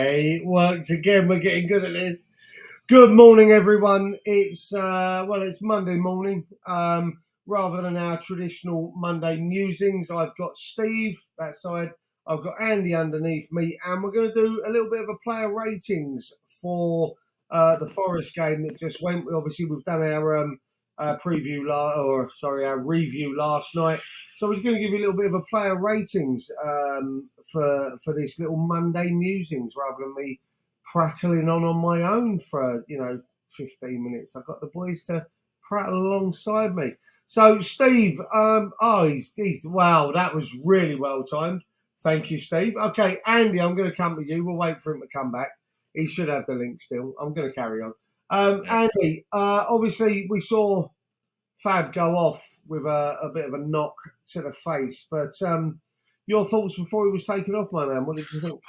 Hey, it worked again. We're getting good at this. Good morning, everyone. It's Monday morning. Rather than our traditional Monday musings, I've got Steve that side. I've got Andy underneath me, and we're going to do a little bit of a player ratings for the Forest game that just went. Obviously, we've done our our review last night. So I was going to give you a little bit of a player ratings for this little Monday musings rather than me prattling on my own for 15 minutes. I've got the boys to prattle alongside me. So Steve, he's wow, that was really well timed. Thank you, Steve. Okay, Andy, I'm going to come to you. We'll wait for him to come back. He should have the link still. I'm going to carry on. Andy, obviously we saw Fab go off with a bit of a knock to the face, but your thoughts before he was taken off, my man? What did you think?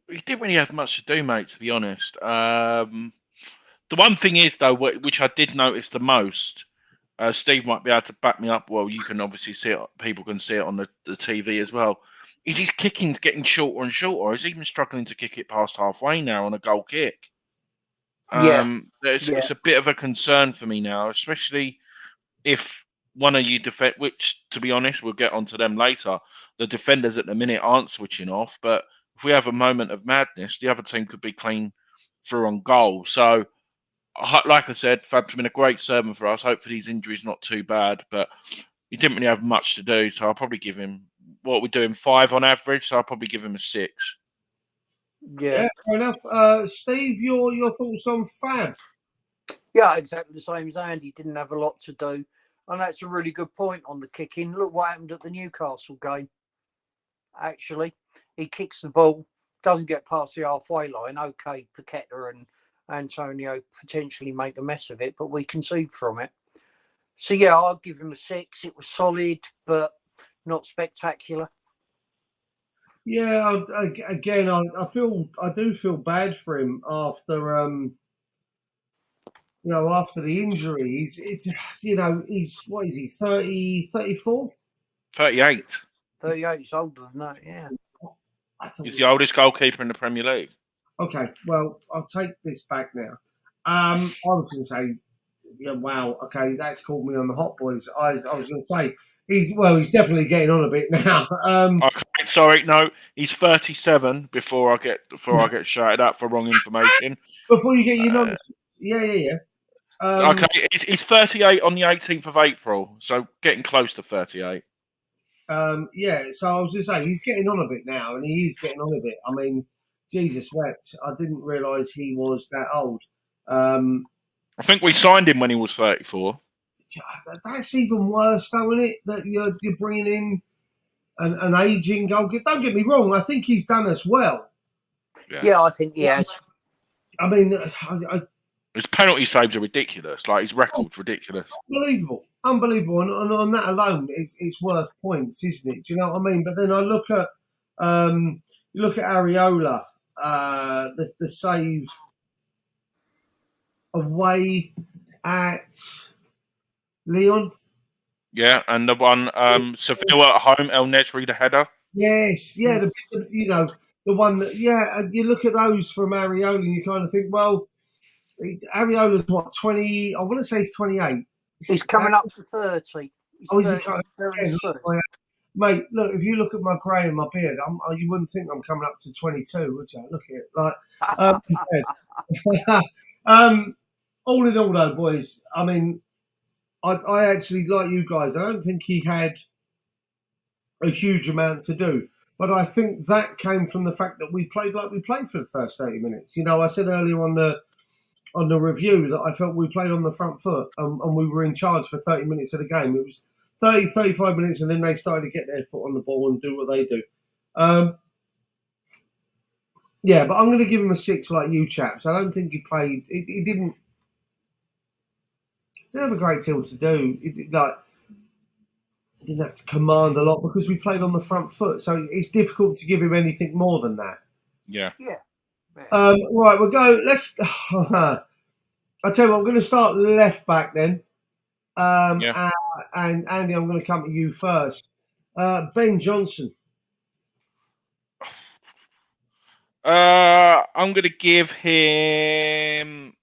He didn't really have much to do, mate, to be honest. The one thing is, though, which I did notice the most, Steve might be able to back me up. Well, you can obviously see it. People can see it on the TV as well. Is his kicking's getting shorter and shorter? He's even struggling to kick it past halfway now on a goal kick. It's a bit of a concern for me now, especially if one of you defend, which to be honest, we'll get onto them later. The defenders at the minute aren't switching off, but if we have a moment of madness, the other team could be clean through on goal. So, like I said, Fab's been a great servant for us. Hopefully his injury's not too bad, but he didn't really have much to do. So I'll probably give him, what we're doing, 5 on average. So I'll probably give him a 6. Yeah, fair enough. Steve, your thoughts on Fab? Yeah, exactly the same as Andy. Didn't have a lot to do. And that's a really good point on the kicking. Look what happened at the Newcastle game. Actually, he kicks the ball, doesn't get past the halfway line. Okay, Paqueta and Antonio potentially make a mess of it, but we concede from it. So, yeah, I'll give him a 6. It was solid, but not spectacular. Yeah, again, I do feel bad for him after after the injuries. He's what is he, 30, 34? 38. 38 is older than that, yeah. He's the oldest goalkeeper in the Premier League. Okay, well, I'll take this back now. I was going to say, yeah, wow, okay, that's called me on the hot boys. I was going to say, he's definitely getting on a bit now. Okay, sorry, no, he's 37 before I get shouted at for wrong information. Before you get your nonsense. Yeah. Okay, he's 38 on the 18th of April, so getting close to 38. Yeah, so I was just saying, he's getting on a bit now, and he is getting on a bit. I mean, Jesus wept. I didn't realise he was that old. I think we signed him when he was 34. That's even worse, though, isn't it? That you're bringing in an aging goalkeeper. Don't get me wrong. I think he's done us well. Yeah, I think he has. I mean, his penalty saves are ridiculous. Like, his record's ridiculous. Unbelievable. And on that alone, it's worth points, isn't it? Do you know what I mean? But then I look at Areola, the save away at Lyon. Yeah, and the one Sevilla at home, El Nesri, the header. Yes, yeah, the one that, yeah, you look at those from Areola and you kind of think, well, Areola's what, 20? I want to say he's 28. He's coming up to 30. Is he coming up? Mate, look, if you look at my grey and my beard, you wouldn't think I'm coming up to 22, would you? Look at it. Like, all in all, though, boys, I mean, I actually, like you guys, I don't think he had a huge amount to do. But I think that came from the fact that we played like we played for the first 30 minutes. I said earlier on the review that I felt we played on the front foot and we were in charge for 30 minutes of the game. It was 30, 35 minutes, and then they started to get their foot on the ball and do what they do. Yeah, but I'm going to give him a 6 like you chaps. I don't think he played... He didn't have a great deal to do. He didn't have to command a lot because we played on the front foot. So it's difficult to give him anything more than that. Yeah. Right, we'll go. Let's... I'll tell you what, I'm going to start left back then. And Andy, I'm going to come to you first. Ben Johnson. I'm going to give him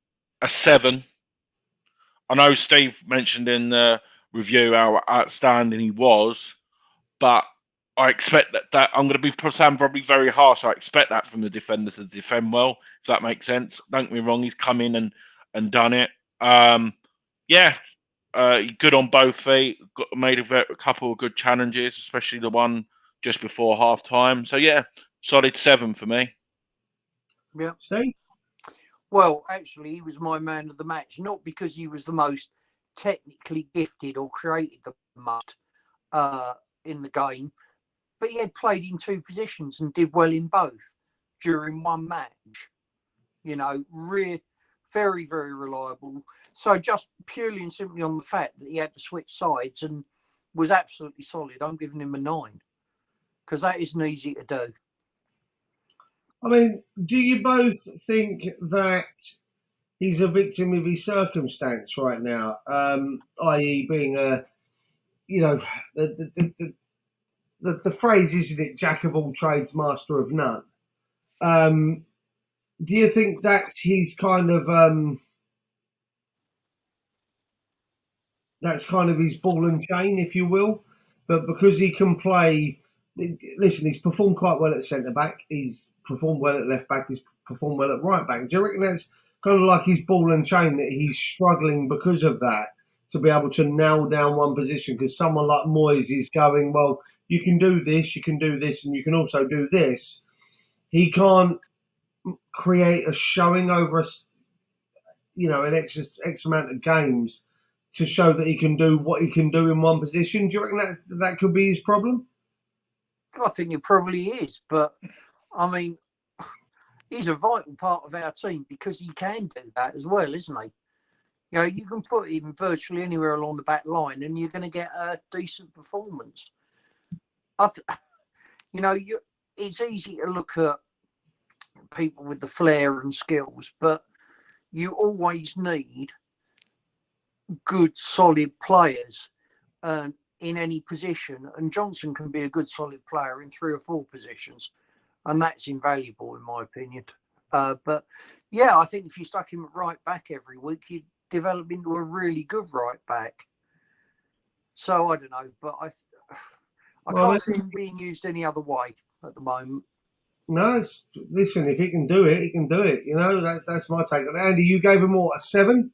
a 7. I know Steve mentioned in the review how outstanding he was, but I expect that I'm going to be sound probably very harsh. I expect that from the defender to defend well, if that makes sense. Don't get me wrong, he's come in and done it. Yeah, good on both feet. Made a couple of good challenges, especially the one just before half time. So yeah, solid 7 for me. Yeah. Steve? Well, actually, he was my man of the match, not because he was the most technically gifted or created the most in the game, but he had played in 2 positions and did well in both during one match. You know, very, very reliable. So just purely and simply on the fact that he had to switch sides and was absolutely solid, I'm giving him a 9 because that isn't easy to do. I mean, do you both think that he's a victim of his circumstance right now, i.e., being a, you know, the phrase, isn't it, jack of all trades, master of none? Do you think that's his kind of that's kind of his ball and chain, if you will, that because he can play? Listen, he's performed quite well at centre back. He's performed well at left back. He's performed well at right back. Do you reckon that's kind of like his ball and chain, that he's struggling because of that to be able to nail down one position? Because someone like Moyes is going, well, you can do this, and you can also do this. He can't create a showing over an X amount of games to show that he can do what he can do in one position. Do you reckon that could be his problem? I think it probably is, but I mean, he's a vital part of our team because he can do that as well, isn't he? You know, you can put him virtually anywhere along the back line and you're going to get a decent performance. It's easy to look at people with the flair and skills, but you always need good, solid players in any position. And Johnson can be a good, solid player in 3 or 4 positions, and that's invaluable, in my opinion. But yeah, I think if you stuck him at right back every week, he'd develop into a really good right back. So I don't know, but I can't see him being used any other way at the moment. No, listen, if he can do it, he can do it. You know, that's my take on it. Andy, you gave him what, a 7?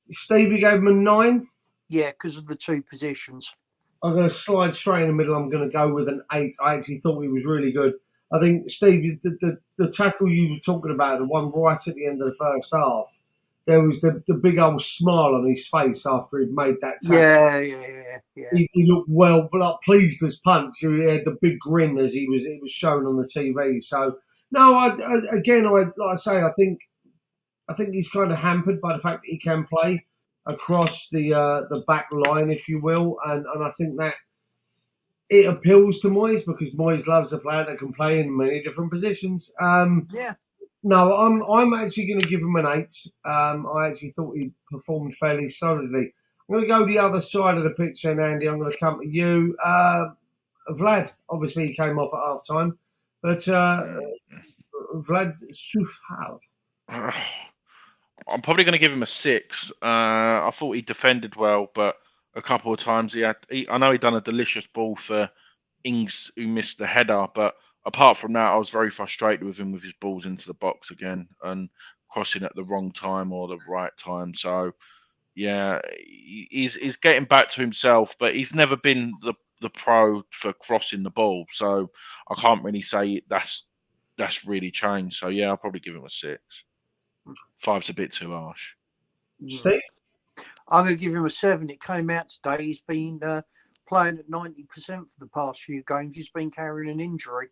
Steve, you gave him a 9? Yeah, because of the 2 positions. I'm going to slide straight in the middle. I'm going to go with an 8. I actually thought he was really good. I think, Steve, the tackle you were talking about, the one right at the end of the first half, there was the big old smile on his face after he'd made that tackle. Yeah. He looked well, but pleased as punch. He had the big grin as it was shown on the TV. So no, I think he's kind of hampered by the fact that he can play across the back line, if you will, and I think that it appeals to Moyes because Moyes loves a player that can play in many different positions. Yeah. No, I'm actually going to give him an 8. I actually thought he performed fairly solidly. I'm going to go the other side of the pitch then, Andy. I'm going to come to you. Vlad, obviously he came off at half time, but Vlad Sufal. I'm probably going to give him a 6. I thought he defended well, but a couple of times I know he done a delicious ball for Ings, who missed the header, but apart from that, I was very frustrated with him with his balls into the box again and crossing at the wrong time or the right time. So yeah, he's getting back to himself, but he's never been the pro for crossing the ball. So I can't really say that's really changed. So yeah, I'll probably give him a 6. 5's a bit too harsh. Steve? I'm going to give him a 7. It came out today. He's been playing at 90% for the past few games. He's been carrying an injury.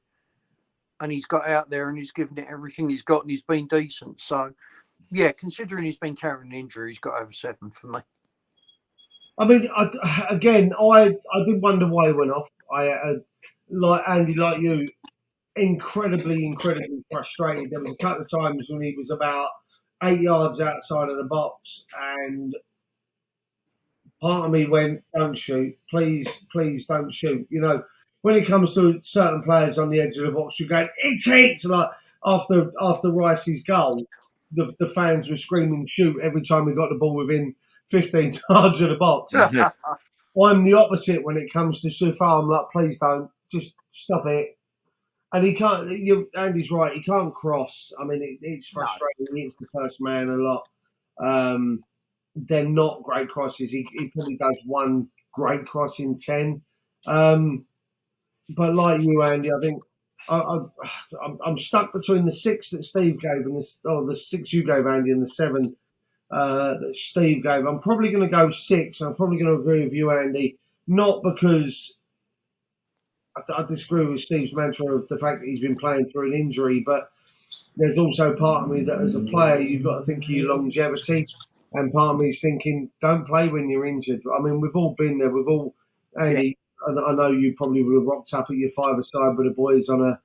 And he's got out there and he's given it everything he's got and he's been decent. So, yeah, considering he's been carrying an injury, he's got over 7 for me. I mean, I did wonder why he went off. Like Andy, like you, incredibly frustrated. There was a couple of times when he was about 8 yards outside of the box, and part of me went, "Don't shoot, please don't shoot." You know, when it comes to certain players on the edge of the box, you're going, it's like after Rice's goal, the fans were screaming shoot every time we got the ball within 15 yards of the box. I'm the opposite when it comes to Sufar. I'm like, please don't, just stop it. And he can't. Andy's right. He can't cross. I mean, it's frustrating. He hits the first man a lot. They're not great crosses. He probably does one great cross in 10. But like you, Andy, I think I'm stuck between the 6 that Steve gave and the 6 you gave, Andy, and the 7 that Steve gave. I'm probably going to go 6. I'm probably going to agree with you, Andy. Not because I disagree with Steve's mantra of the fact that he's been playing through an injury, but there's also part of me that as a player, you've got to think of your longevity. And part of me is thinking, don't play when you're injured. I mean, we've all been there. We've all, Andy, I know you probably would have rocked up at your 5-a-side with the boys on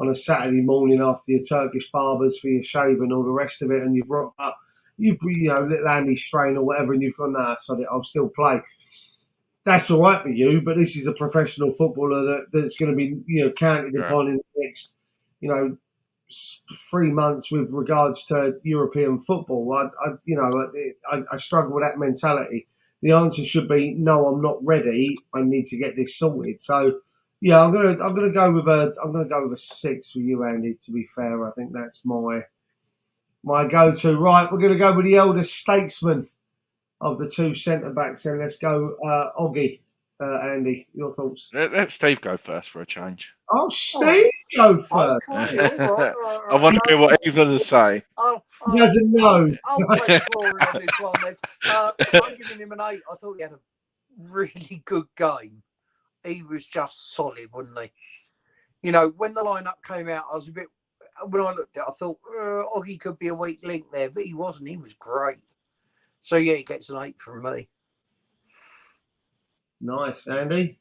a Saturday morning after your Turkish barbers for your shave and all the rest of it, and you've rocked up, you know, little hammy strain or whatever, and you've gone, nah, sod it, I'll still play. That's all right for you, but this is a professional footballer that's going to be, you know, counted upon in the next, you know, 3 months with regards to European football. I struggle with that mentality. The answer should be no. I'm not ready. I need to get this sorted. So, yeah, I'm gonna go with a 6 for you, Andy. To be fair, I think that's my go-to. Right, we're gonna go with the elder statesman of the 2 centre backs, and let's go, Oggy. Andy, your thoughts? Let Steve go first for a change. Oh, Steve, go first. I want to hear what he's going to say. He doesn't know. I'll take glory on this one then. I'm giving him an 8. I thought he had a really good game. He was just solid, wasn't he? You know, when the lineup came out, I was a bit. When I looked at it, I thought Oggy could be a weak link there, but he wasn't. He was great. So yeah, he gets an 8 from me. Nice, Andy.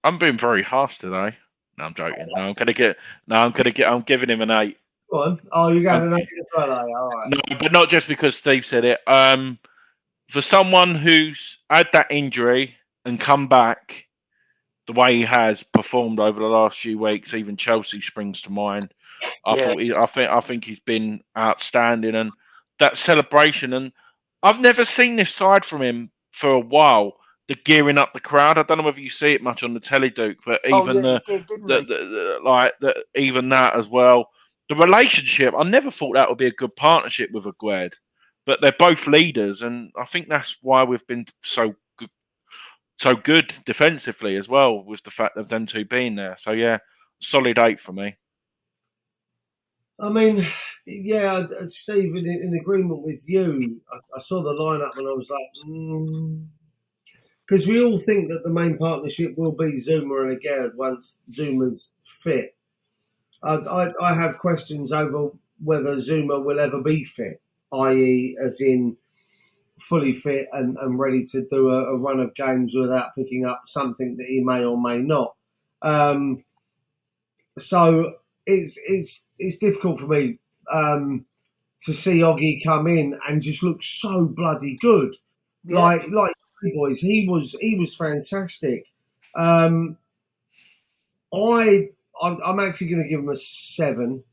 I'm being very harsh today. No, I'm joking. I'm giving him an 8. Go on. Oh, you got an 8 as well, are you? All right. No, but not just because Steve said it. For someone who's had that injury and come back the way he has performed over the last few weeks, even Chelsea springs to mind. I think he's been outstanding, and that celebration. And I've never seen this side from him for a while. The gearing up the crowd. I don't know whether you see it much on the telly, Duke, but even even that as well. The relationship. I never thought that would be a good partnership with Aguerd, but they're both leaders, and I think that's why we've been so good defensively as well, with the fact of them 2 being there. So yeah, solid 8 for me. I mean, yeah, Steve, in agreement with you. I saw the lineup and I was like, because we all think that the main partnership will be Zuma and Aguerd once Zuma's fit. I have questions over whether Zuma will ever be fit, i.e., as in fully fit and ready to do a run of games without picking up something that he may or may not. So it's difficult for me to see Oggy come in and just look so bloody good. Yeah. Like boys, he was fantastic. I'm actually going to give him a 7,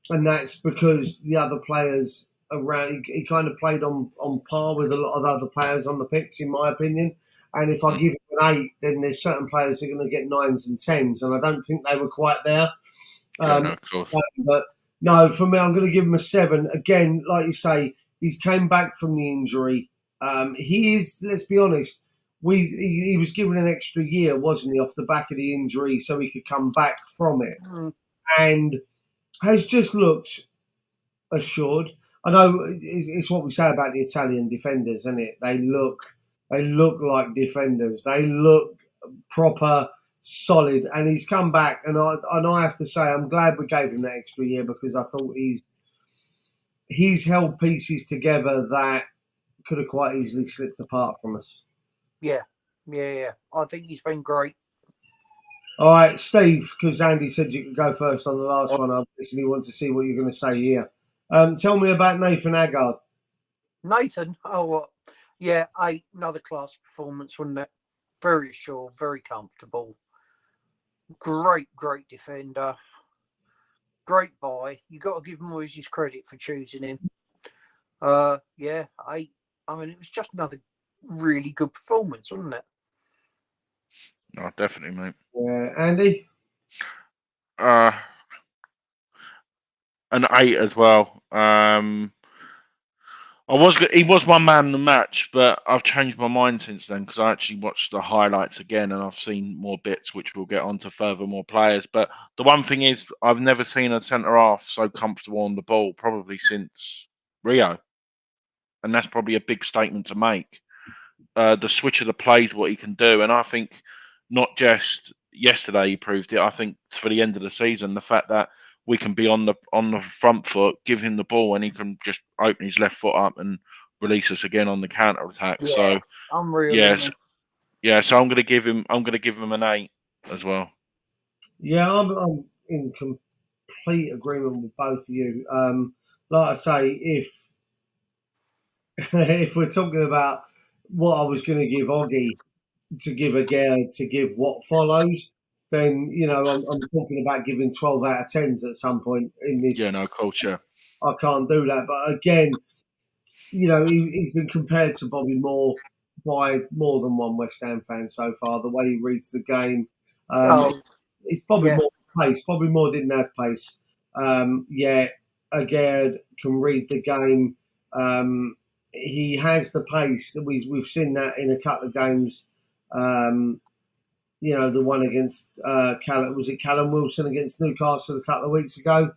and that's because the other players around, he kind of played on par with a lot of other players on the pitch, in my opinion. And if I give him an 8, then there's certain players that are going to get 9s and 10s, and I don't think they were quite there. No, of course. But no, for me, I'm going to give him a 7. Again, like you say, he's came back from the injury. He is, let's be honest, he was given an extra year, wasn't he, off the back of the injury, so he could come back from it, and has just looked assured. I know it's what we say about the Italian defenders, isn't it? They look like defenders. They look proper, solid, and he's come back. And I have to say, I'm glad we gave him that extra year, because I thought he's held pieces together that could have quite easily slipped apart from us. Yeah. I think he's been great. All right, Steve, because Andy said you could go first on the last one. I basically want to see what you're going to say here. Tell me about Nathan Aguerd. Nathan? Yeah, another class performance, wasn't it? Very assured, very comfortable. Great defender. Great buy. You got to give Moyes his credit for choosing him. Yeah, 8. I mean, it was just another really good performance, wasn't it? Oh, definitely, mate. Yeah, Andy. An 8 as well. He was my man in the match, but I've changed my mind since then because I actually watched the highlights again and I've seen more bits, which we'll get on to further more players. But the one thing is, I've never seen a centre half so comfortable on the ball, probably since Rio, and that's probably a big statement to make. The switch of the plays, what he can do, and I think not just yesterday he proved it. I think for the end of the season, the fact that we can be on the front foot, give him the ball, and he can just open his left foot up and release us again on the counter attack. Yeah, So unreal. yes, yeah. So I'm gonna give him an 8 as well. Yeah, I'm in complete agreement with both of you. Like I say, if if we're talking about what I was going to give Oggy to give again to give what follows, then I'm talking about giving 12 out of 10s at some point in this. Yeah, no, culture. I can't do that, but again, he's been compared to Bobby Moore by more than one West Ham fan so far. The way he reads the game, Oh, it's Bobby yeah. Moore pace. Bobby Moore didn't have pace. Again, can read the game. He has the pace. We've seen that in a couple of games. The one against Callum Wilson against Newcastle a couple of weeks ago.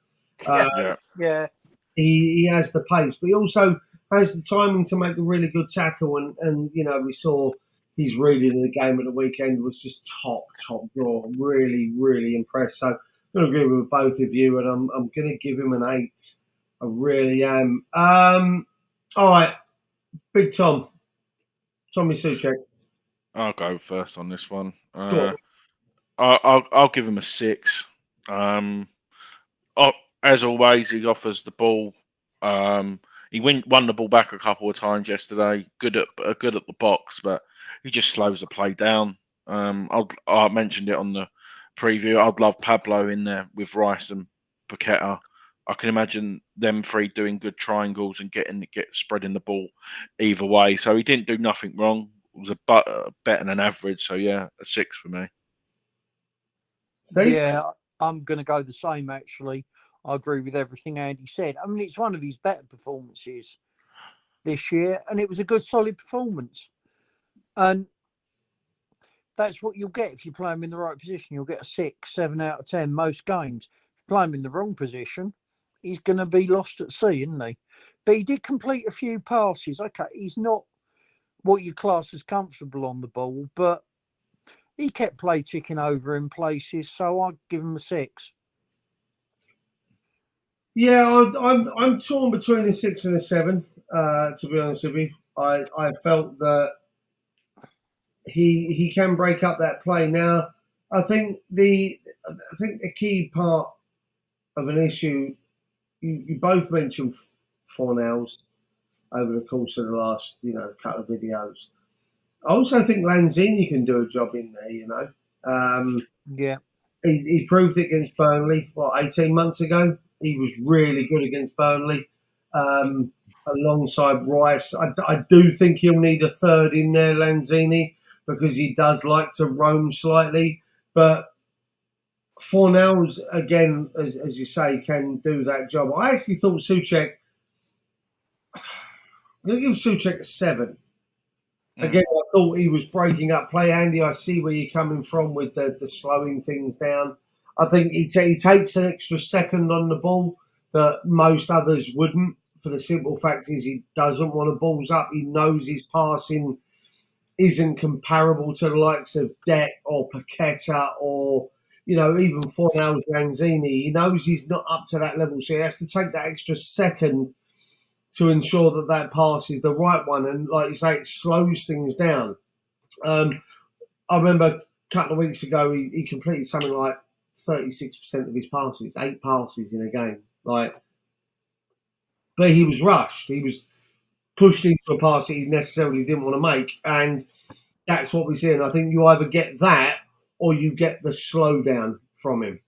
Yeah. He has the pace, but he also has the timing to make a really good tackle. And we saw his reading of the game at the weekend was just top draw. Really, really impressed. So I'm going to agree with both of you, and I'm going to give him an 8. I really am. All right, Big Tommy Souček. I'll go first on this one. Go on. I'll give him a 6. As always, he offers the ball. He won the ball back a couple of times yesterday. Good at the box, but he just slows the play down. I mentioned it on the preview. I'd love Pablo in there with Rice and Paqueta. I can imagine them three doing good triangles and spreading the ball either way. So he didn't do nothing wrong. It was better than average. So yeah, a 6 for me. Steve? Yeah, I'm going to go the same, actually. I agree with everything Andy said. I mean, it's one of his better performances this year, and it was a good, solid performance. And that's what you'll get if you play him in the right position. You'll get a 6, 7 out of 10 most games. If you play him in the wrong position, he's going to be lost at sea, isn't he? But he did complete a few passes. Okay, he's not what you class as comfortable on the ball, but he kept play ticking over in places, so I'd give him a 6. Yeah, I'm torn between a 6 and a 7. To be honest with you, I felt that he can break up that play. Now, I think the key part of an issue you both mentioned Fornals over the course of the last couple of videos. I also think Lanzini can do a job in there. Yeah. He proved it against Burnley, 18 months ago. He was really good against Burnley alongside Rice. I do think he'll need a third in there, Lanzini, because he does like to roam slightly. But Fornals, again, as you say, can do that job. I actually thought Souček, I'm going to give Souček a 7. Again, I thought he was breaking up play. Andy, I see where you're coming from with the slowing things down. I think he takes an extra second on the ball that most others wouldn't, for the simple fact is he doesn't want to balls up. He knows his passing isn't comparable to the likes of Deck or Paqueta or, even Fornals Lanzini. He knows he's not up to that level, so he has to take that extra second to ensure that pass is the right one. And like you say, it slows things down. I remember a couple of weeks ago, he completed something like 36% of his passes, 8 passes in a game. But he was rushed. He was pushed into a pass that he necessarily didn't want to make. And that's what we see. And I think you either get that or you get the slowdown from him.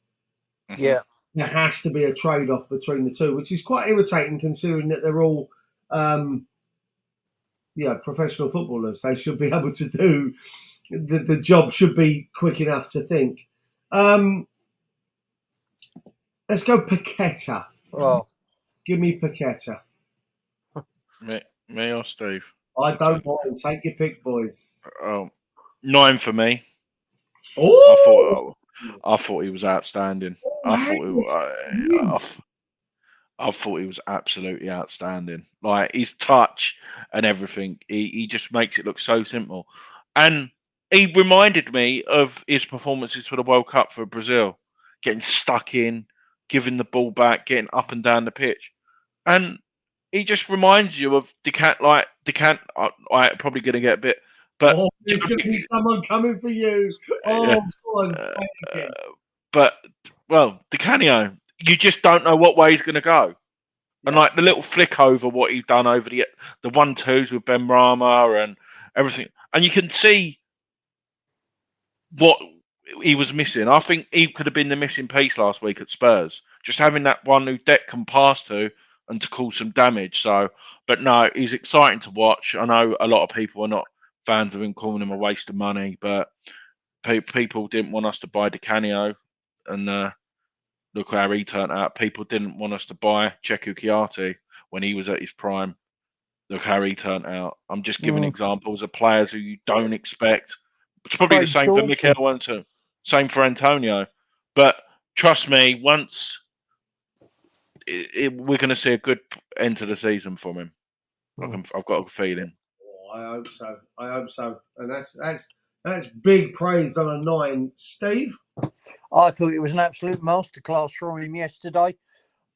Yeah. There has to be a trade-off between the two, which is quite irritating considering that they're all professional footballers. They should be able to do the job, should be quick enough to think. Let's go Paqueta. Oh, Give me Paqueta. Me or Steve? I don't mind. Take your pick, boys. Oh, 9 for me. Oh, I thought he was outstanding. I thought he was absolutely outstanding. Like his touch and everything, he just makes it look so simple. And he reminded me of his performances for the World Cup for Brazil, getting stuck in, giving the ball back, getting up and down the pitch, and he just reminds you of Decant. I'm probably going to get a bit, but there's going to be someone coming for you. Oh, go on, say it again. But Di Canio, you just don't know what way he's going to go. And like the little flick over what he's done over the 1-2s with Ben Rama and everything, and you can see what he was missing. I think he could have been the missing piece last week at Spurs, just having that one who Deck can pass to and to cause some damage. So, but no, he's exciting to watch. I know a lot of people are not fans of him, calling him a waste of money, but people didn't want us to buy Di Canio, and look how he turned out. People didn't want us to buy Cheku Kiati when he was at his prime. Look how he turned out. I'm just giving examples of players who you don't expect. It's probably the same for Mikel Antonio, same for Antonio. But trust me, once we're going to see a good end to the season from him. I've got a feeling. Oh, I hope so. And that's big praise on a 9. Steve? I thought it was an absolute masterclass from him yesterday.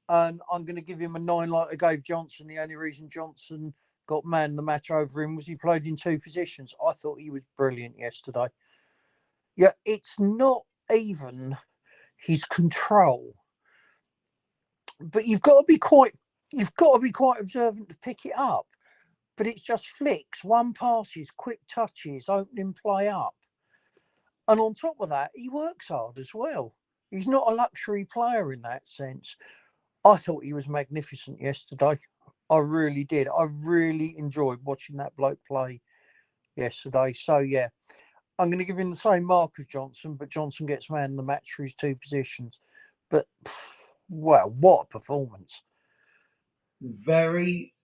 And I'm going to give him a 9 like I gave Johnson. The only reason Johnson got man the match over him was he played in 2 positions. I thought he was brilliant yesterday. Yeah, it's not even his control, but you've got to be quite observant to pick it up. But it's just flicks, one passes, quick touches, opening play up. And on top of that, he works hard as well. He's not a luxury player in that sense. I thought he was magnificent yesterday. I really did. I really enjoyed watching that bloke play yesterday. So, yeah, I'm going to give him the same mark as Johnson, but Johnson gets man of the match for his 2 positions. But, well, what a performance. Very,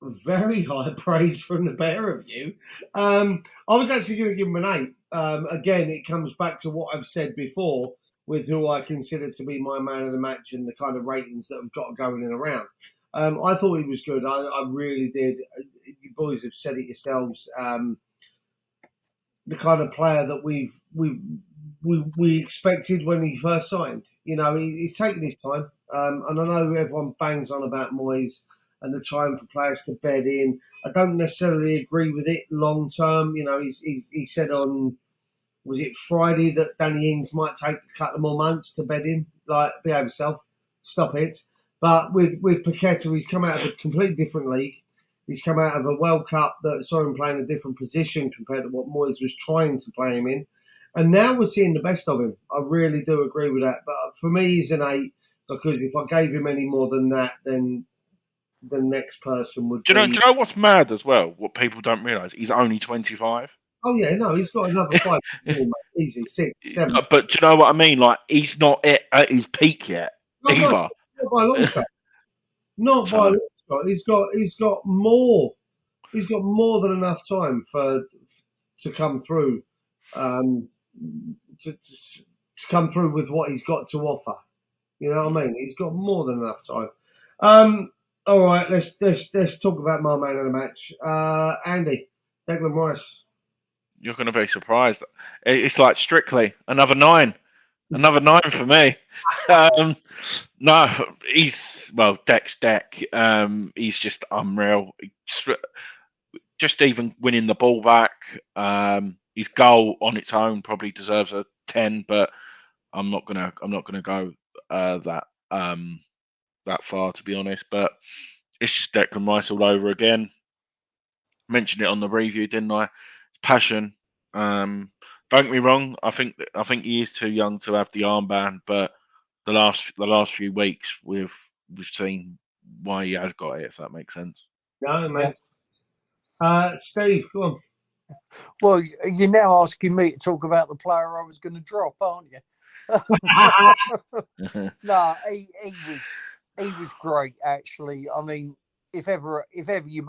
very high praise from the pair of you. I was actually going to give him an 8. Again, it comes back to what I've said before with who I consider to be my man of the match and the kind of ratings that have got going in around. I thought he was good. I really did. You boys have said it yourselves. The kind of player that we expected when he first signed. You know, he's taken his time. And I know everyone bangs on about Moyes and the time for players to bed in. I don't necessarily agree with it long term. You know, he said on, was it Friday, that Danny Ings might take a couple more months to bed in, like behave himself, stop it. But with Paqueta, he's come out of a completely different league. He's come out of a World Cup that saw him playing a different position compared to what Moyes was trying to play him in. And now we're seeing the best of him. I really do agree with that. But for me, he's an 8, because if I gave him any more than that, then the next person would Do you know what's mad as well? What people don't realise? He's only 25. Oh, yeah, no, he's got another 5. Easy, 6, 7. But do you know what I mean? Like, he's not at his peak yet, either. No, not by a long shot. Not by a long shot. He's got more. He's got more than enough time to come through, to come through with what he's got to offer. You know what I mean? He's got more than enough time. All right, let's talk about my man of the match, Andy, Declan Rice. You're going to be surprised. It's like Strictly, another 9 for me. No, Deck's Deck. He's just unreal. Just even winning the ball back. His goal on its own probably deserves a 10, but I'm not gonna go that far, to be honest. But it's just Declan Rice all over again. Mentioned it on the review, didn't I? It's passion. Don't get me wrong. I think he is too young to have the armband, but the last few weeks we've seen why he has got it. If that makes sense. No, it Yeah. makes Steve, go on. Well, you're now asking me to talk about the player I was going to drop, aren't you? No, he was great actually. I mean, if ever you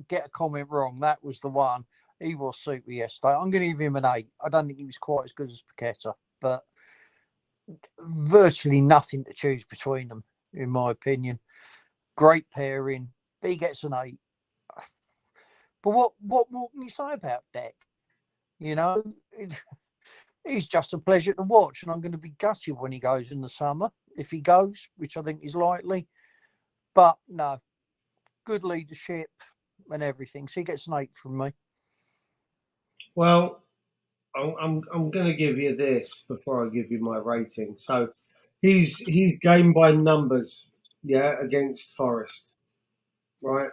get a comment wrong, that was the one. He was super yesterday. I'm going to give him an 8. I don't think he was quite as good as Paqueta, but virtually nothing to choose between them, in my opinion. Great pairing. He gets an 8. But what more can you say about Deck? You know, he's just a pleasure to watch, and I'm going to be gutted when he goes in the summer, if he goes, which I think is likely. But no, good leadership and everything. So he gets an 8 from me. Well, I'm going to give you this before I give you my rating. So he's game by numbers, yeah, against Forest, right?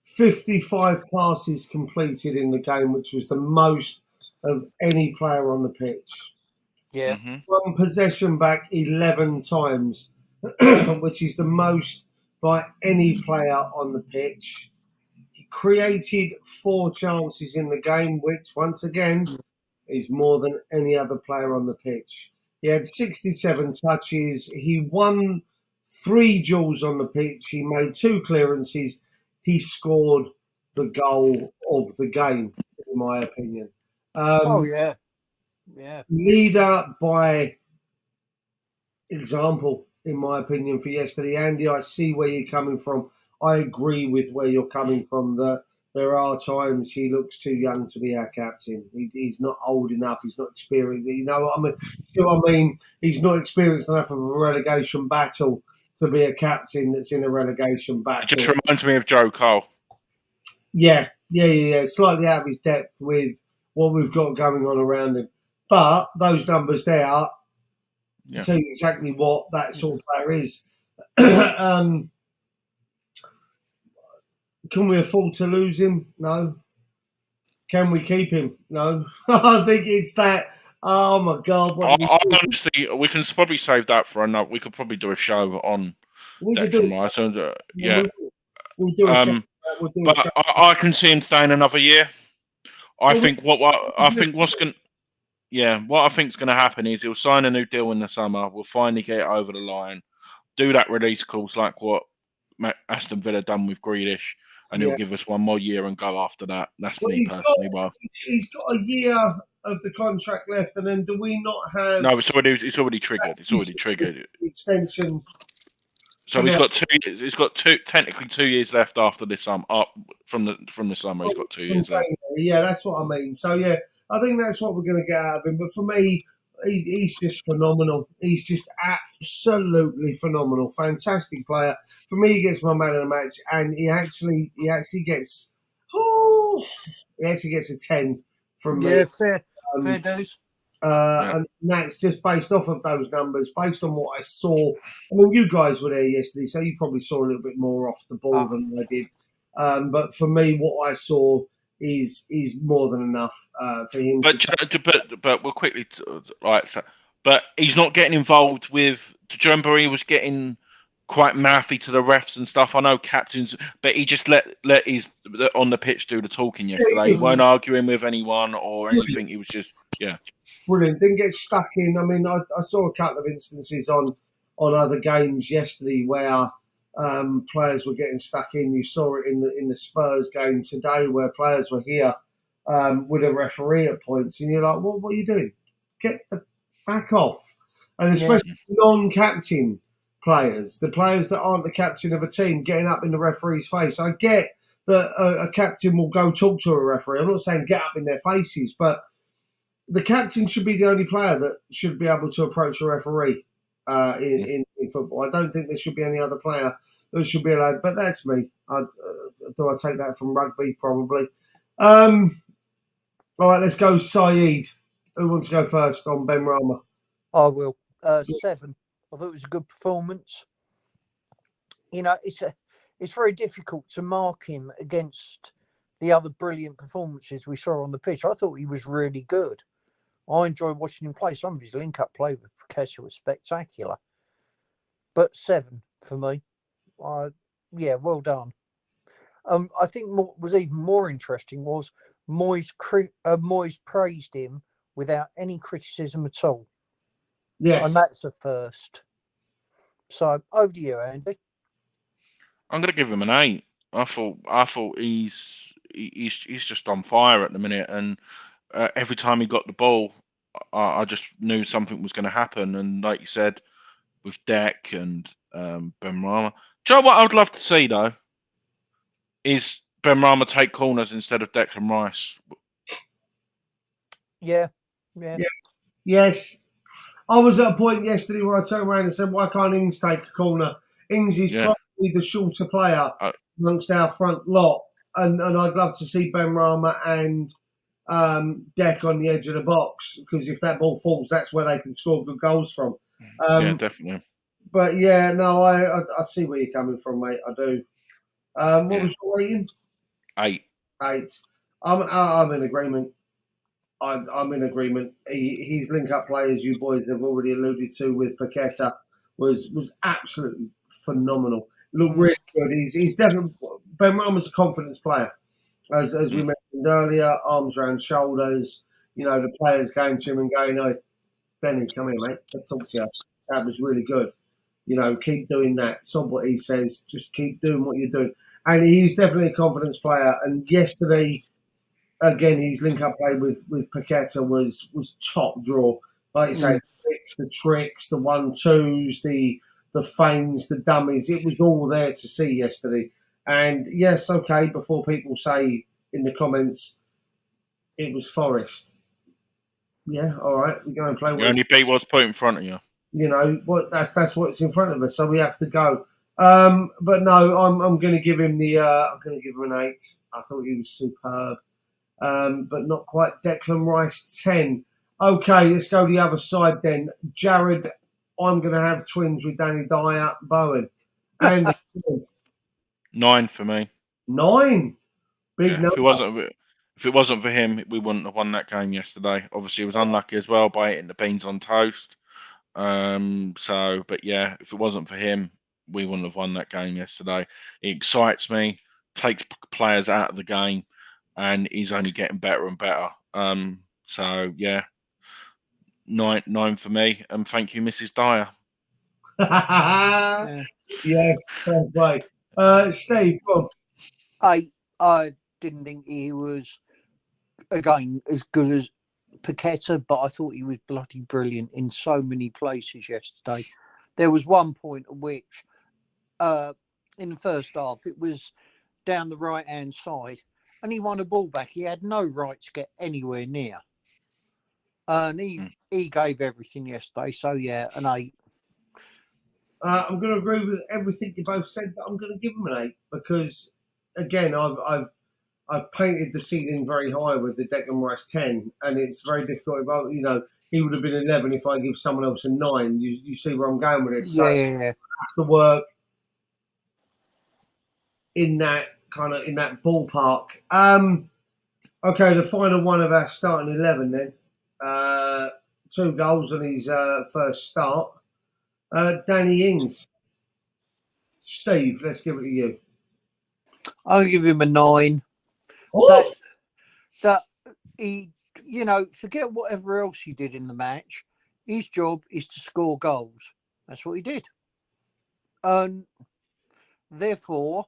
55 passes completed in the game, which was the most of any player on the pitch. Yeah. Mm-hmm. One possession back 11 times, which is the most by any player on the pitch. He created 4 chances in the game, which once again is more than any other player on the pitch. He had 67 touches. He won 3 duels on the pitch. He made 2 clearances. He scored the goal of the game, in my opinion. Oh yeah. Leader by example, in my opinion, for yesterday. Andy, I see where you're coming from. I agree with where you're coming from. That there are times he looks too young to be our captain. He's not old enough. He's not experienced. You know what I mean? See what I mean? He's not experienced enough of a relegation battle to be a captain that's in a relegation It battle. just reminds me of Joe Cole. Yeah. Slightly out of his depth with what we've got going on around him. But those numbers there tell you exactly what that sort of player is. Can we afford to lose him? No. Can we keep him? No. I think it's that. Oh my God! I honestly, we can probably save that for another. We could probably do a show on We could Declan Rice. And, yeah. We'll do a show. We'll do a But show. I can see him staying another year. I Well, think what I think what's going what I think's going to happen is he'll sign a new deal in the summer. We'll finally get it over the line. Do that release clause like what Aston Villa done with Grealish, and he'll give us one more year and go after that. That's Well, me personally. he's got a year of the contract left, and then do we not have No, it's already triggered. It's already triggered. extension? So he's got 2 years. He's got technically 2 years left after this summer. From the summer, he's got 2 years left. Yeah, that's what I mean. So yeah, I think that's what we're going to get out of him. But for me, he's just phenomenal. He's just absolutely phenomenal. Fantastic player. For me, he gets my man of the match, and he actually gets a 10 from me. Yeah, fair dues. And that's just based off of those numbers, based on what I saw. I mean, you guys were there yesterday, so you probably saw a little bit more off the ball than I did. But for me, what I saw is more than enough for him. But we'll quickly but he's not getting involved with. Do you remember he was getting quite mouthy to the refs and stuff? I know captains, but he just let his on the pitch do the talking yesterday. He weren't arguing with anyone or anything. He was just brilliant. Didn't get stuck in. I mean, I saw a couple of instances on other games yesterday where players were getting stuck in. You saw it in the Spurs game today where players were here with a referee at points, and you're like, well, what are you doing? Get the back off. And especially non-captain players, the players that aren't the captain of a team, getting up in the referee's face. I get that a captain will go talk to a referee. I'm not saying get up in their faces, but the captain should be the only player that should be able to approach a referee in football. I don't think there should be any other player that should be allowed. But that's me. Do I take that from rugby? Probably. All right, let's go. Saeed. Who wants to go first on Ben Rama? I will. 7. I thought it was a good performance. You know, it's very difficult to mark him against the other brilliant performances we saw on the pitch. I thought he was really good. I enjoy watching him play. Some of his link-up play with Kesha was spectacular. But 7 for me. Yeah, well done. I think what was even more interesting was Moyes praised him without any criticism at all. Yes. And that's a first. So over to you, Andy. I'm going to give him an 8. I thought he's just on fire at the minute, and every time he got the ball, I just knew something was going to happen. And like you said, with Deck and Benrahma, do you know what I would love to see though? Is Benrahma take corners instead of Declan Rice? Yeah. Yes. I was at a point yesterday where I turned around and said, why can't Ings take a corner? Ings is probably the shorter player amongst our front lot. And I'd love to see Benrahma and Deck on the edge of the box, because if that ball falls, that's where they can score good goals from. Yeah, definitely. But yeah, no, I see where you're coming from, mate. I do. What was your rating? 8. 8. I'm in agreement. I'm in agreement. His link-up play, as you boys have already alluded to with Paqueta, was absolutely phenomenal. Looked really good. He's definitely Benrahma's a confidence player, as we mentioned earlier. Arms around shoulders. You know, the players going to him and going, "Oh, Benny, come here, mate. Let's talk to you." That was really good. You know, keep doing that. Stop what he says. Just keep doing what you're doing. And he's definitely a confidence player. And yesterday, again, his link-up play with Paqueta was top draw. Like you say, the tricks, the 1-2s, the feigns, the dummies. It was all there to see yesterday. And yes, okay, before people say in the comments, it was Forest. Yeah, all right, we're going to play. You only beat what's put in front of you. You know what? That's what's in front of us, so we have to go. But no, I'm going to give him I'm going to give him an 8. I thought he was superb. But not quite. Declan Rice, 10. Okay, let's go the other side then. Jared, I'm going to have twins with Danny Dyer, Bowen. And 9 for me. 9. Big number. If it wasn't for him, we wouldn't have won that game yesterday. Obviously, he was unlucky as well by hitting the beans on toast. But yeah, if it wasn't for him, we wouldn't have won that game yesterday. It excites me, takes players out of the game, and he's only getting better and better. So yeah, 9 for me, and thank you, Mrs. Dyer. Yes, fair play. Steve, go on. I didn't think he was again as good as Paqueta, but I thought he was bloody brilliant in so many places yesterday. There was one point at which, in the first half, it was down the right-hand side, and he won a ball back. He had no right to get anywhere near. And he gave everything yesterday. So, yeah, an 8. I'm going to agree with everything you both said, but I'm going to give him an 8 because, again, I've painted the ceiling very high with the Declan Rice 10, and it's very difficult. He would have been 11 if I give someone else a 9. You see where I'm going with it. So I have to work in that ballpark. Okay, the final one of our starting 11 then. 2 goals on his first start. Danny Ings. Steve, let's give it to you. I'll give him a 9. Oh! That he, forget whatever else he did in the match. His job is to score goals. That's what he did. And therefore,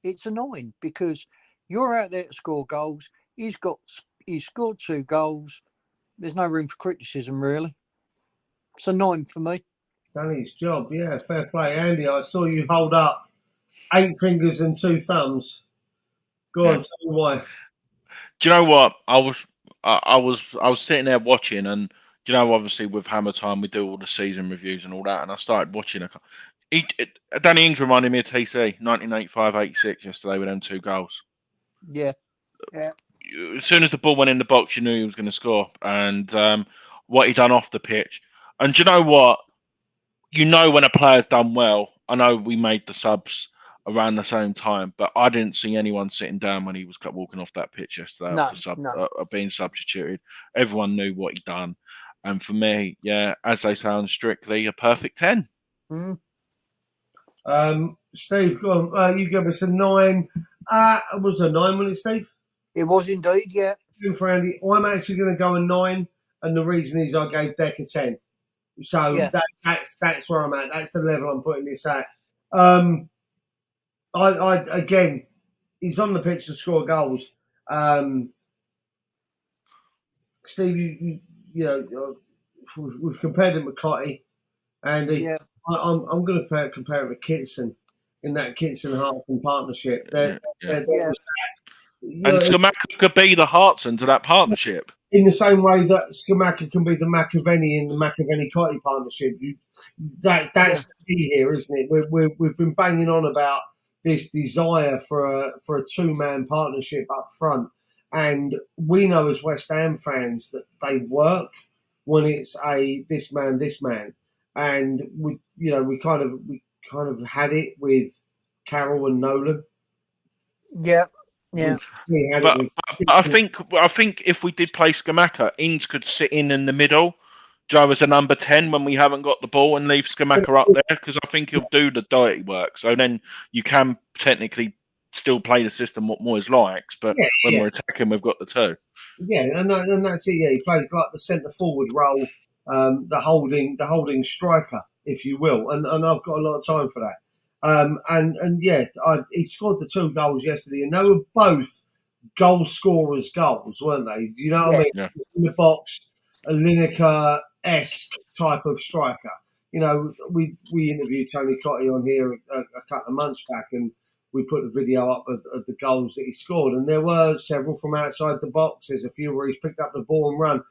it's a 9 because you're out there to score goals. He's scored 2 goals. There's no room for criticism, really. It's a 9 for me. Done his job, yeah, fair play. Andy, I saw you hold up 8 fingers and 2 thumbs. Go on, tell me why. Do you know what? I was sitting there watching, and obviously with Hammer Time we do all the season reviews and all that, and I started watching. Danny Ings reminded me of TC 1985-86 yesterday with them 2 goals. Yeah. As soon as the ball went in the box, you knew he was going to score, and what he done off the pitch. And do you know what? When a player's done well, I know we made the subs around the same time. But I didn't see anyone sitting down when he was walking off that pitch yesterday No, being substituted. Everyone knew what he'd done. And for me, yeah, as they sound, strictly a perfect 10. Mm. Steve, go on. You give us a 9. Was it a 9, wasn't it, Steve? It was indeed, yeah. For Andy, I'm actually going to go a 9, and the reason is I gave Deck a 10. So Yeah. that's where I'm at. That's the level I'm putting this at. Again, he's on the pitch to score goals. Steve, you know, we've compared him with Cotty, Andy. Yeah. I'm going to compare him with Kitson in that Kitson-Hartman partnership. Yeah. And Scamacca could be the Hartson to that partnership. In the same way that Scamacca can be the McAvenny in the McAvenny-Cotty partnership. That's the key here, isn't it? We've been banging on about this desire for a two-man partnership up front. And we know as West Ham fans that they work when it's this man. And we kind of had it with Carroll and Nolan. Yeah. Yeah. But I think if we did play Scamacca, Ings could sit in the middle, Joe as a number 10 when we haven't got the ball, and leave Scamacca up there, because I think he'll do the dirty work. So then you can technically still play the system what Moyes likes, but when we're attacking, we've got the two. Yeah, and that's it. Yeah, he plays like the centre forward role, the holding striker, if you will, and I've got a lot of time for that. He scored the 2 goals yesterday, and they were both goal scorers' goals, weren't they? Do you know what I mean? Yeah. In the box, a Lineker-esque type of striker. You know, we interviewed Tony Cotty on here a couple of months back, and we put a video up of the goals that he scored, and there were several from outside the box. There's a few where he's picked up the ball and run.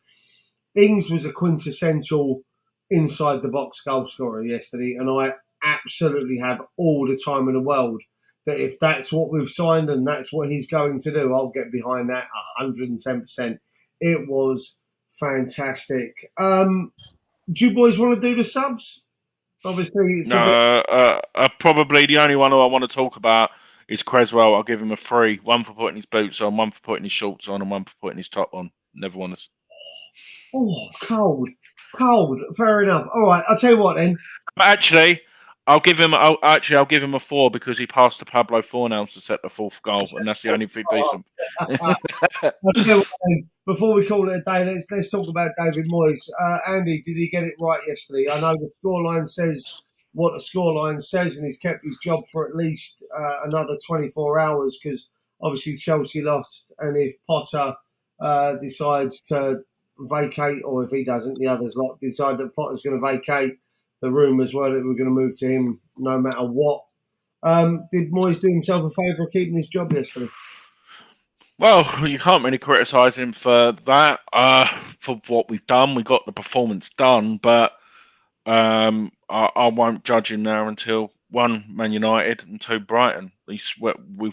Ings was a quintessential inside the box goal scorer yesterday, and I absolutely have all the time in the world that if that's what we've signed and that's what he's going to do, I'll get behind that 110%. It was fantastic. Do you boys want to do the subs? Obviously, probably the only one who I want to talk about is Creswell. I'll give him a 3. 1 for putting his boots on, 1 for putting his shorts on, and 1 for putting his top on. Never want to. Oh, cold. Fair enough. All right, I'll tell you what then. Actually, I'll give him a 4 because he passed to Pablo Fornals to set the 4th goal, and that's the only thing decent. Before we call it a day, let's talk about David Moyes. Andy, did he get it right yesterday? I know the scoreline says what the scoreline says, and he's kept his job for at least another 24 hours because obviously Chelsea lost, and if Potter decides to vacate, or if he doesn't, the others decide that Potter's going to vacate. The rumours were that we're going to move to him no matter what. Did Moyes do himself a favour of keeping his job yesterday? Well, you can't really criticise him for that. For what we've done, we got the performance done, but I won't judge him now until 1, Man United, and 2, Brighton. At least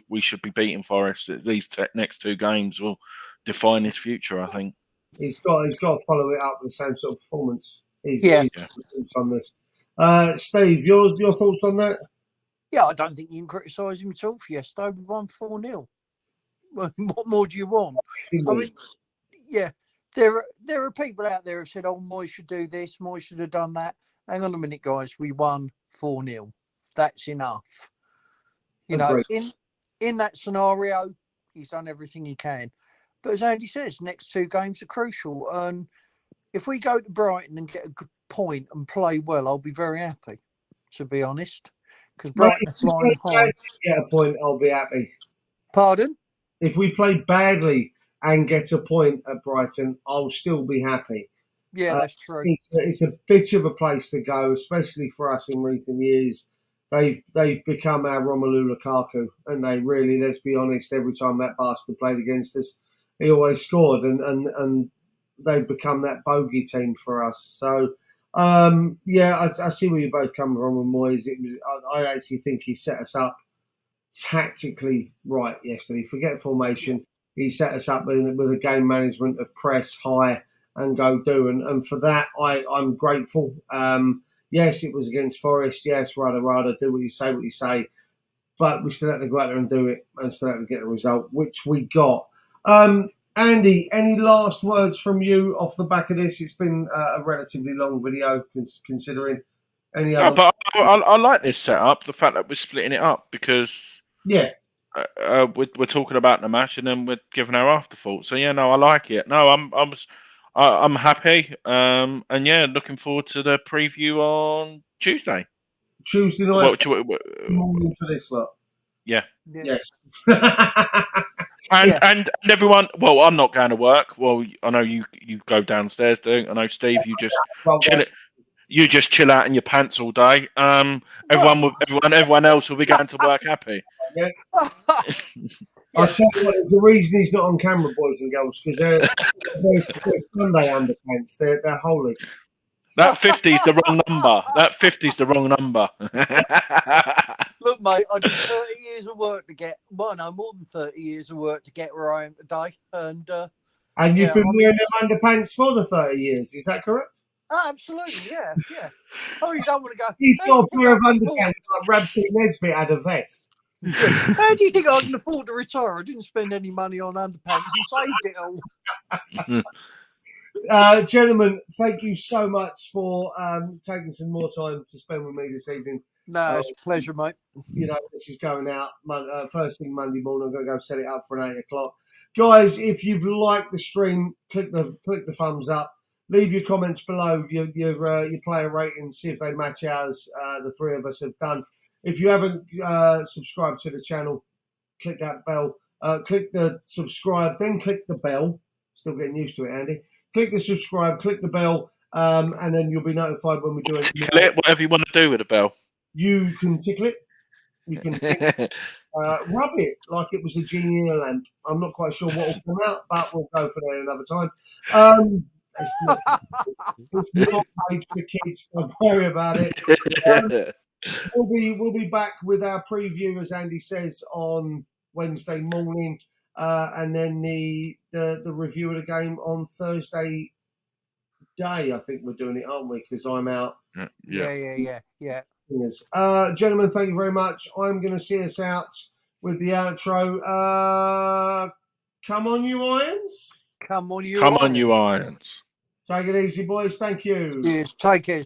we should be beating Forest. These next 2 games will define his future, I think. He's got to follow it up with the same sort of performance. He's on this. Steve, your thoughts on that? Yeah, I don't think you can criticise him at all for yesterday. We won 4-0. What more do you want? I mean, yeah, there are people out there who said, "Oh, Moyes should do this. Moyes should have done that." Hang on a minute, guys. We won 4-0. That's enough. You know, in that scenario, he's done everything he can. But as Andy says, next 2 games are crucial. And if we go to Brighton and get a good point and play well, I'll be very happy, to be honest. Because Brighton are flying high. Get a point, I'll be happy. Pardon? If we play badly and get a point at Brighton, I'll still be happy. Yeah, that's true. It's a bit of a place to go, especially for us in recent years. They've become our Romelu Lukaku, and they really, let's be honest, every time that bastard played against us, he always scored, and they've become that bogey team for us. So, I see where you're both coming from with Moyes. I actually think he set us up tactically right yesterday. Forget formation. He set us up with a game management of press high and go do. And for that, I'm grateful. Yes, it was against Forest. Yes, rather, do what you say. but we still had to go out there and do it, and still had to get a result, which we got. Andy, any last words from you off the back of this? It's been a relatively long video, considering. Any other? But I like this setup. The fact that we're splitting it up because Yeah, we're talking about the match and then we're giving our afterthought. So yeah, no, I like it. No, I'm happy. And yeah, looking forward to the preview on Tuesday. Tuesday night morning for this lot. Yeah. Yes. And everyone. Well, I'm not going to work. Well, I know you go downstairs, don't I know, Steve. You just chill it. You just chill out in your pants all day. Everyone else will be going to work happy. Yeah. I'll tell you what, there's a reason he's not on camera, boys and girls, because they're Sunday underpants. They're holy. That 50 is the wrong number. That 50 is the wrong number. Look, mate, I did 30 years of work to get, well, no, more than 30 years of work to get where I am today. And you've been wearing them underpants for the 30 years, is that correct? Oh, absolutely, yeah. Oh, you don't want to go. He's got a pair of underpants like Ramsey Nesbitt had a vest. Yeah. How do you think I can afford to retire? I didn't spend any money on underpants and saved it all. Gentlemen, thank you so much for taking some more time to spend with me this evening. No, it's a pleasure, mate. You know, this is going out first thing Monday morning. I'm going to go set it up for an 8 o'clock. Guys, if you've liked the stream, click the thumbs up. Leave your comments below, your player ratings, see if they match ours. The three of us have done. If you haven't subscribed to the channel, click that bell. Click the subscribe, then click the bell. Still getting used to it, Andy. Click the subscribe, click the bell, and then you'll be notified when we do it. Tickle it, whatever you want to do with the bell. You can tickle it. You can rub it like it was a genie in a lamp. I'm not quite sure what will come out, but we'll go for that another time. It's not made for kids. Don't worry about it. We'll be back with our preview, as Andy says, on Wednesday morning, and then the review of the game on Thursday day. I think we're doing it, aren't we? Because I'm out. Yeah. Gentlemen, thank you very much. I'm going to see us out with the outro. Come on, you Irons. Come on, you Irons. Take it easy, boys. Thank you. Cheers. Take care.